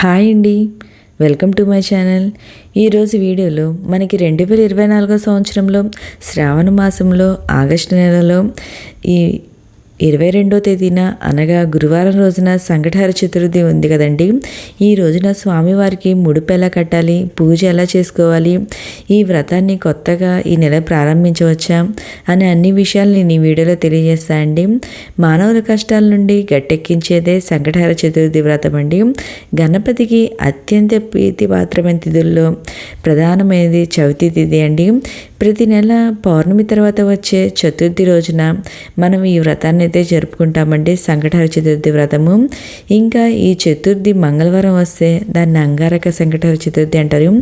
Hi అండి, welcome to my channel. ఈరోజు వీడియోలో మనకి 2024 సంవత్సరంలో శ్రావణ మాసంలో ఆగస్టు నెలలో ఈ 22వ తేదీన అనగా గురువారం రోజున సంకటహర చతుర్థి ఉంది కదండి. ఈ రోజున స్వామివారికి ముడుపు ఎలా కట్టాలి, పూజ ఎలా చేసుకోవాలి, ఈ వ్రతాన్ని కొత్తగా ఈ నెల ప్రారంభించవచ్చా అనే అన్ని విషయాలు నేను ఈ వీడియోలో తెలియజేస్తాను అండి. మానవుల కష్టాల నుండి గట్టెక్కించేదే సంకటహర చతుర్థి వ్రతం అండి. గణపతికి అత్యంత ప్రీతిపాత్రమైన తిథుల్లో ప్రధానమైనది చవితి తిథి అండి. ప్రతి నెల పౌర్ణమి తర్వాత వచ్చే చతుర్థి రోజున మనం ఈ వ్రతాన్ని అయితే జరుపుకుంటామండి, సంకటహర చతుర్థి వ్రతము. ఇంకా ఈ చతుర్థి మంగళవారం వస్తే దాన్ని అంగారక సంకటహర చతుర్థి అంటారు.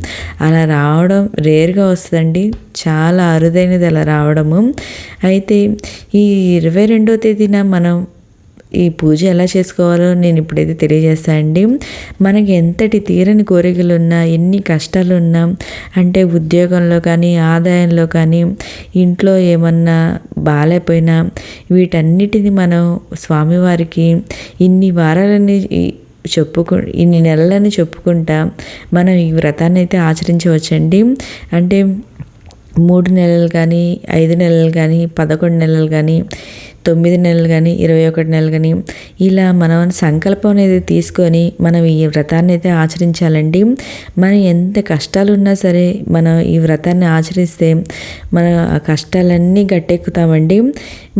అలా రావడం రేర్గా వస్తుందండి, చాలా అరుదైనది అలా రావడము. అయితే ఈ 22వ తేదీన మనం ఈ పూజ ఎలా చేసుకోవాలో నేను ఇప్పుడైతే తెలియజేస్తానండి. మనకి ఎంతటి తీరని కోరికలు ఉన్నా, ఎన్ని కష్టాలు ఉన్నా, అంటే ఉద్యోగంలో కానీ ఆదాయంలో కానీ ఇంట్లో ఏమన్నా బాగాలేకపోయినా వీటన్నిటిని మనం స్వామివారికి ఇన్ని వారాలని ఇన్ని నెలలని చెప్పుకుంటా మనం ఈ వ్రతాన్ని అయితే ఆచరించవచ్చండి. అంటే 3 నెలలు కానీ 5 నెలలు కానీ 11 నెలలు కానీ 9 నెలలు కానీ 21 నెలలు కానీ ఇలా మనం సంకల్పం అనేది తీసుకొని మనం ఈ వ్రతాన్ని అయితే ఆచరించాలండి. మనం ఎంత కష్టాలు ఉన్నా సరే మనం ఈ వ్రతాన్ని ఆచరిస్తే మన ఆ కష్టాలన్నీ గట్టెక్కుతామండి.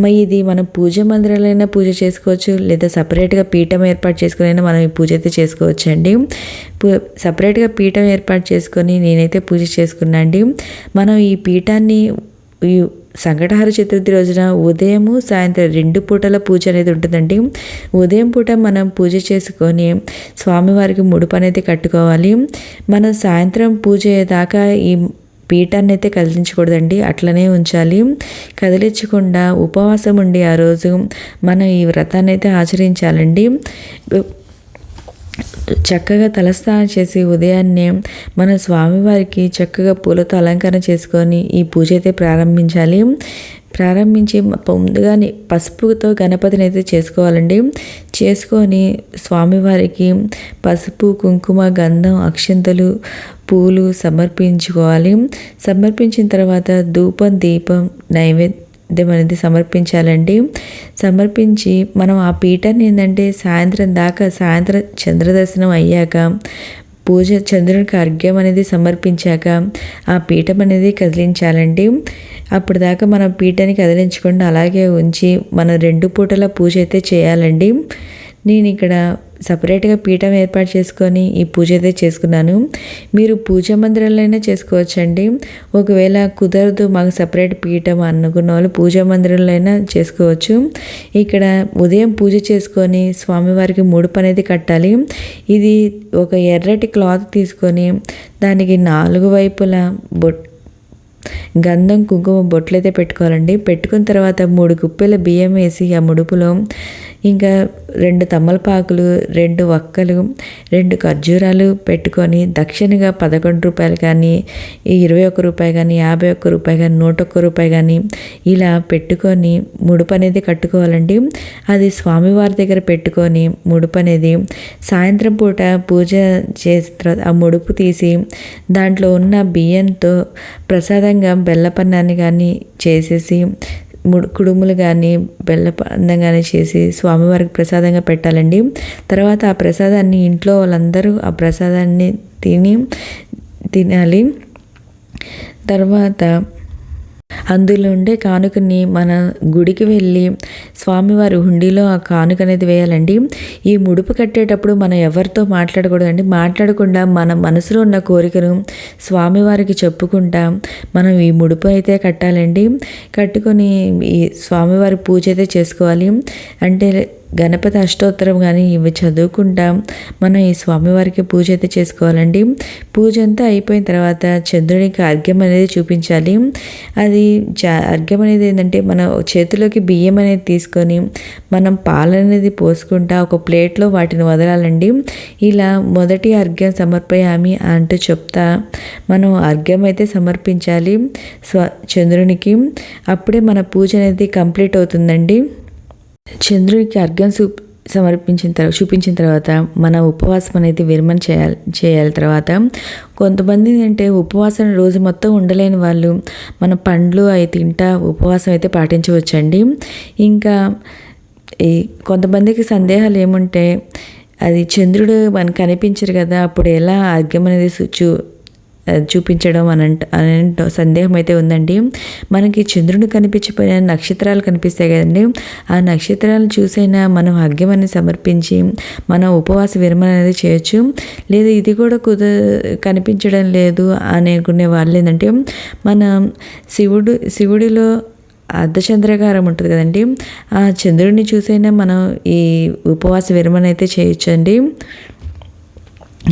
మరి ఇది మనం పూజ మందిరాలైనా పూజ చేసుకోవచ్చు, లేదా సపరేట్గా పీఠం ఏర్పాటు చేసుకునైనా మనం ఈ పూజ అయితే చేసుకోవచ్చు అండి. సపరేట్గా పీఠం ఏర్పాటు చేసుకొని నేనైతే పూజ చేసుకున్నా అండి. మనం ఈ పీఠాన్ని ఈ సంకటహర చతుర్థి రోజున ఉదయము సాయంత్రం 2 పూటల పూజ అనేది ఉంటుందండి. ఉదయం పూట మనం పూజ చేసుకొని స్వామివారికి ముడుపు అనేది కట్టుకోవాలి. మనం సాయంత్రం పూజ అయ్యేదాకా ఈ పీఠాన్ని అయితే కదిలించకూడదండి, అట్లనే ఉంచాలి. కదిలించకుండా ఉపవాసం ఉండి ఆ రోజు మనం ఈ వ్రతాన్ని అయితే ఆచరించాలండి. చక్కగా తలస్నానం చేసి ఉదయాన్నే మన స్వామివారికి చక్కగా పూలతో అలంకరణ చేసుకొని ఈ పూజ అయితే ప్రారంభించి ముందుగానే పసుపుతో గణపతిని అయితే చేసుకోవాలండి. చేసుకొని స్వామివారికి పసుపు, కుంకుమ, గంధం, అక్షంతలు, పూలు సమర్పించుకోవాలి. సమర్పించిన తర్వాత ధూపం, దీపం, నైవేద్యం అనేది సమర్పించాలండి. సమర్పించి మనం ఆ పీఠాన్ని ఏంటంటే సాయంత్రం చంద్రదర్శనం అయ్యాక పూజ చంద్రునికి అర్ఘ్యం అనేది సమర్పించాక ఆ పీఠం అనేది కదిలించాలండి. అప్పుడు దాకా మనం పీఠాన్ని కదిలించకుండా అలాగే ఉంచి మనం 2 పూటల పూజ అయితే చేయాలండి. నేను ఇక్కడ సపరేట్గా పీఠం ఏర్పాటు చేసుకొని ఈ పూజ అయితే చేసుకున్నాను. మీరు పూజా మందిరంలో చేసుకోవచ్చండి. ఒకవేళ కుదరదు మాకు సపరేట్ పీఠం అనుకున్న వాళ్ళు పూజా మందిరంలో చేసుకోవచ్చు. ఇక్కడ ఉదయం పూజ చేసుకొని స్వామివారికి ముడుపు అనేది కట్టాలి. ఇది ఒక ఎర్రటి క్లాత్ తీసుకొని దానికి 4 వైపులా గంధం, కుంకుమ బొట్లు అయితే పెట్టుకోవాలండి. పెట్టుకున్న తర్వాత 3 గుప్పెల బియ్యం వేసి ఆ ముడుపులో ఇంకా 2 తమలపాకులు, 2 వక్కలు, 2 ఖర్జూరాలు పెట్టుకొని దక్షిణగా 11 రూపాయలు కానీ 21 రూపాయి కానీ 51 రూపాయి కానీ 101 రూపాయి కానీ ఇలా పెట్టుకొని ముడుపు అనేది కట్టుకోవాలండి. అది స్వామివారి దగ్గర పెట్టుకొని ముడుపు అనేది సాయంత్రం పూట పూజ చేసిన తర్వాత ఆ ముడుపు తీసి దాంట్లో ఉన్న బియ్యంతో ప్రసాదంగా బెల్లపన్నాన్ని కానీ చేసేసి కుడుములు కానీ బెల్లపన్నం కానీ చేసి స్వామివారికి ప్రసాదంగా పెట్టాలండి. తర్వాత ఆ ప్రసాదాన్ని ఇంట్లో వాళ్ళందరూ ఆ ప్రసాదాన్ని తినాలి. తర్వాత అందులో ఉండే కానుకని మన గుడికి వెళ్ళి స్వామివారి హుండీలో ఆ కానుక అనేది వేయాలండి. ఈ ముడుపు కట్టేటప్పుడు మనం ఎవరితో మాట్లాడకూడదండి. మాట్లాడకుండా మన మనసులో ఉన్న కోరికను స్వామివారికి చెప్పుకుంటా మనం ఈ ముడుపు అయితే కట్టాలండి. కట్టుకొని ఈ స్వామివారి పూజ అయితే చేసుకోవాలి. అంటే గణపతి అష్టోత్తరం కానీ ఇవి చదువుకుంటా మనం ఈ స్వామివారికి పూజ అయితే చేసుకోవాలండి. పూజ అంతా అయిపోయిన తర్వాత చంద్రునికి అర్ఘ్యం అనేది చూపించాలి. అది అర్ఘ్యం అనేది ఏంటంటే మన చేతిలోకి బియ్యం అనేది తీసుకొని మనం పాలు అనేది పోసుకుంటా ఒక ప్లేట్లో వాటిని వదలాలండి. ఇలా మొదటి అర్ఘ్యం సమర్పయామి అంటూ చెప్తా మనం అర్ఘ్యం అయితే సమర్పించాలి చంద్రునికి. అప్పుడే మన పూజ అనేది కంప్లీట్ అవుతుందండి. చంద్రునికి అర్ఘ్యం చూపించిన తర్వాత మన ఉపవాసం అనేది విరమణ చేయాలి. తర్వాత కొంతమంది అంటే ఉపవాసం రోజు మొత్తం ఉండలేని వాళ్ళు మన పండ్లు అవి తింటా ఉపవాసం అయితే పాటించవచ్చండి. ఇంకా ఈ కొంతమందికి సందేహాలు ఏముంటే అది చంద్రుడు మనకు కనిపించరు కదా, అప్పుడు ఎలా అర్ఘ్యం అనేది చూపించడం అనే సందేహం అయితే ఉందండి. మనకి చంద్రుడు కనిపించిపోయిన నక్షత్రాలు కనిపిస్తాయి కదండి, ఆ నక్షత్రాలను చూసైనా మనం అర్ఘ్యం అనేది సమర్పించి మన ఉపవాస విరమణ అనేది చేయొచ్చు. లేదా ఇది కూడా కనిపించడం లేదు అనుకునే వాళ్ళు ఏంటంటే మన శివుడిలో అర్ధచంద్రకారం ఉంటుంది కదండి, ఆ చంద్రుడిని చూసైనా మనం ఈ ఉపవాస విరమణ అయితే చేయొచ్చండి.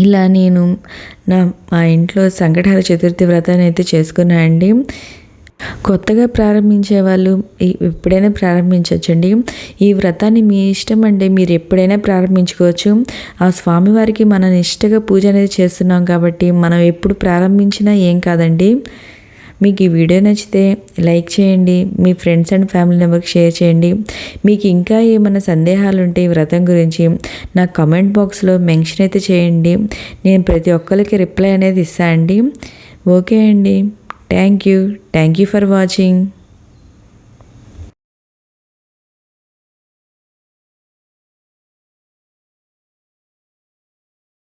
ఇలా నేను మా ఇంట్లో సంకటహర చతుర్థి వ్రతాన్ని అయితే చేసుకున్నాను అండి. కొత్తగా ప్రారంభించే వాళ్ళు ఎప్పుడైనా ప్రారంభించవచ్చండి. ఈ వ్రతాన్ని మీ ఇష్టం అండి, మీరు ఎప్పుడైనా ప్రారంభించుకోవచ్చు. ఆ స్వామివారికి మన నిష్టగా పూజ అనేది చేస్తున్నాం కాబట్టి మనం ఎప్పుడు ప్రారంభించినా ఏం కాదండి. మీకు ఈ వీడియో నచ్చితే లైక్ చేయండి, మీ ఫ్రెండ్స్ అండ్ ఫ్యామిలీ మెంబర్కి షేర్ చేయండి. మీకు ఇంకా ఏమైనా సందేహాలు ఉంటే ఈ వ్రతం గురించి నా కామెంట్ బాక్స్లో మెన్షన్ అయితే చేయండి. నేను ప్రతి ఒక్కరికి రిప్లై అనేది ఇస్తాను అండి. ఓకే అండి, థ్యాంక్ యూ ఫర్ వాచింగ్.